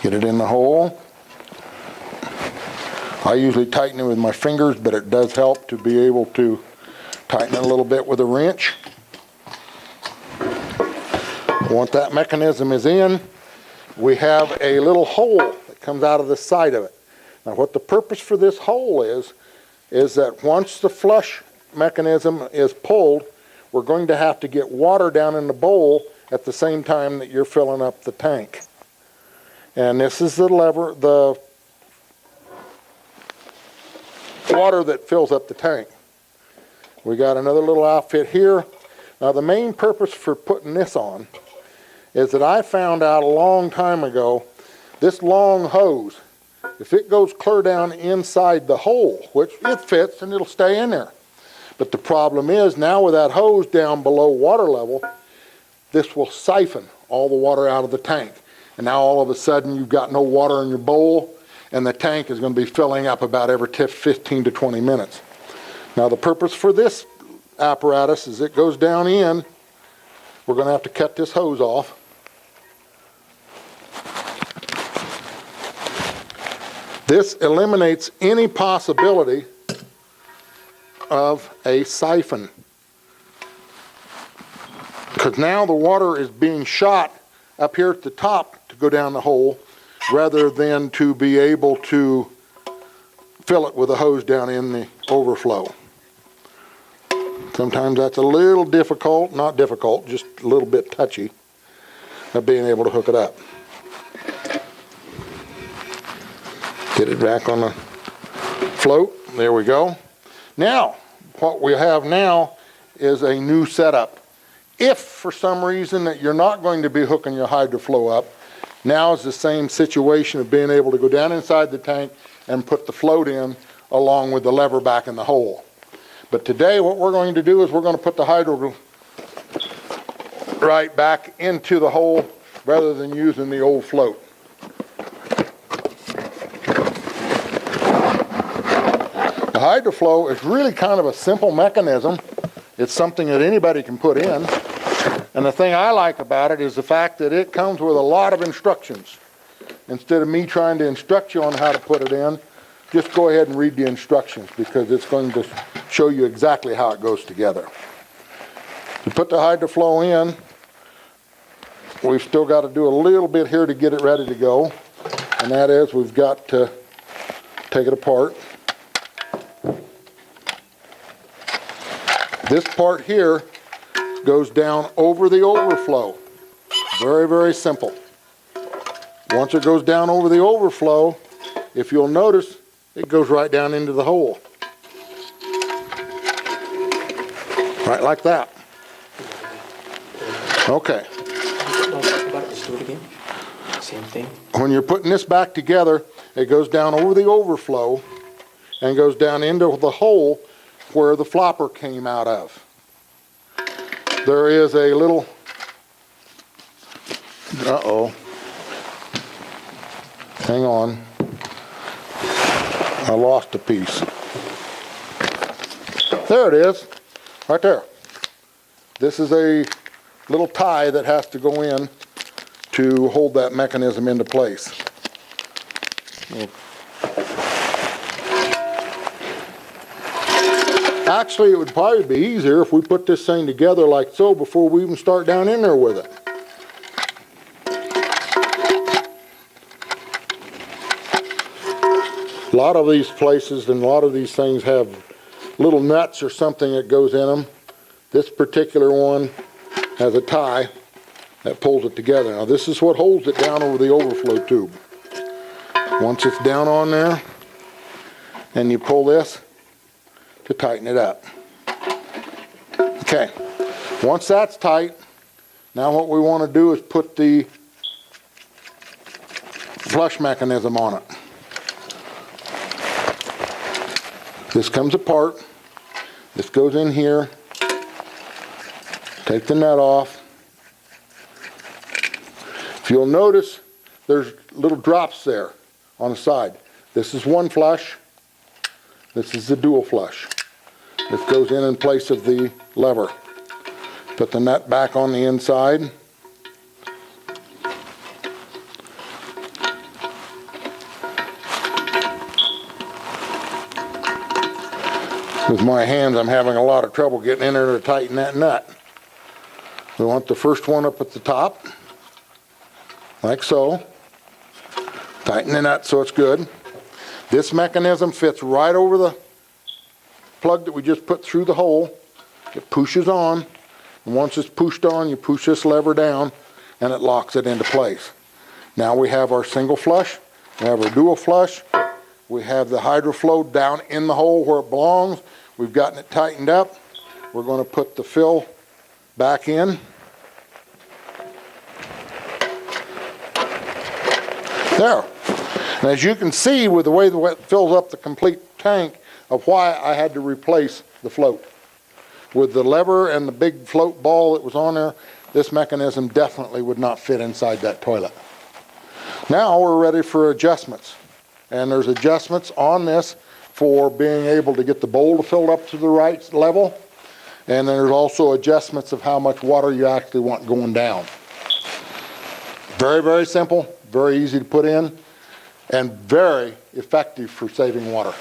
Get it in the hole. I usually tighten it with my fingers, but it does help to be able to tighten it a little bit with a wrench. Once that mechanism is in, we have a little hole that comes out of the side of it. Now what the purpose for this hole is that once the flush mechanism is pulled, we're going to have to get water down in the bowl at the same time that you're filling up the tank. And this is the lever, the water that fills up the tank. We got another little outfit here. Now the main purpose for putting this on is that I found out a long time ago, this long hose, if it goes clear down inside the hole, which it fits and it'll stay in there. But the problem is now with that hose down below water level, this will siphon all the water out of the tank. And now all of a sudden you've got no water in your bowl, and the tank is going to be filling up about every 15 to 20 minutes. Now the purpose for this apparatus is it goes down in. We're going to have to cut this hose off. This eliminates any possibility of a siphon, because now the water is being shot up here at the top to go down the hole rather than to be able to fill it with a hose down in the overflow. Sometimes that's a little difficult, not difficult, just a little bit touchy of being able to hook it up. Get it back on the float. There we go. Now, what we have now is a new setup. If for some reason that you're not going to be hooking your hydroflow up, now is the same situation of being able to go down inside the tank and put the float in along with the lever back in the hole. But today what we're going to do is we're going to put the hydro right back into the hole rather than using the old float. The hydroflow is really kind of a simple mechanism. It's something that anybody can put in. And the thing I like about it is the fact that it comes with a lot of instructions. Instead of me trying to instruct you on how to put it in, just go ahead and read the instructions, because it's going to show you exactly how it goes together. To put the hydroflow in, we've still got to do a little bit here to get it ready to go. And that is, we've got to take it apart. This part here goes down over the overflow. Very, very simple. Once it goes down over the overflow, if you'll notice, it goes right down into the hole. Right like that. Okay. Just do it again. Same thing. When you're putting this back together, it goes down over the overflow and goes down into the hole where the flopper came out of. There is a little, hang on, I lost a piece. There it is, right there. This is a little tie that has to go in to hold that mechanism into place. Actually, it would probably be easier if we put this thing together like so before we even start down in there with it. A lot of these places and a lot of these things have little nuts or something that goes in them. This particular one has a tie that pulls it together. Now this is what holds it down over the overflow tube. Once it's down on there, and you pull this to tighten it up. Okay, once that's tight, now what we want to do is put the flush mechanism on it. This comes apart, this goes in here, take the nut off. If you'll notice, there's little drops there on the side. This is one flush, this is the dual flush. This goes in place of the lever. Put the nut back on the inside. With my hands, I'm having a lot of trouble getting in there to tighten that nut. We want the first one up at the top, like so. Tighten the nut so it's good. This mechanism fits right over the plug that we just put through the hole. It pushes on, and once it's pushed on, you push this lever down, and it locks it into place. Now we have our single flush, we have our dual flush, we have the hydroflow down in the hole where it belongs. We've gotten it tightened up. We're going to put the fill back in. There. And as you can see with the way the wet fills up the complete tank of why I had to replace the float. With the lever and the big float ball that was on there, this mechanism definitely would not fit inside that toilet. Now we're ready for adjustments. And there's adjustments on this for being able to get the bowl to fill up to the right level. And then there's also adjustments of how much water you actually want going down. Very, very simple, very easy to put in, and very effective for saving water.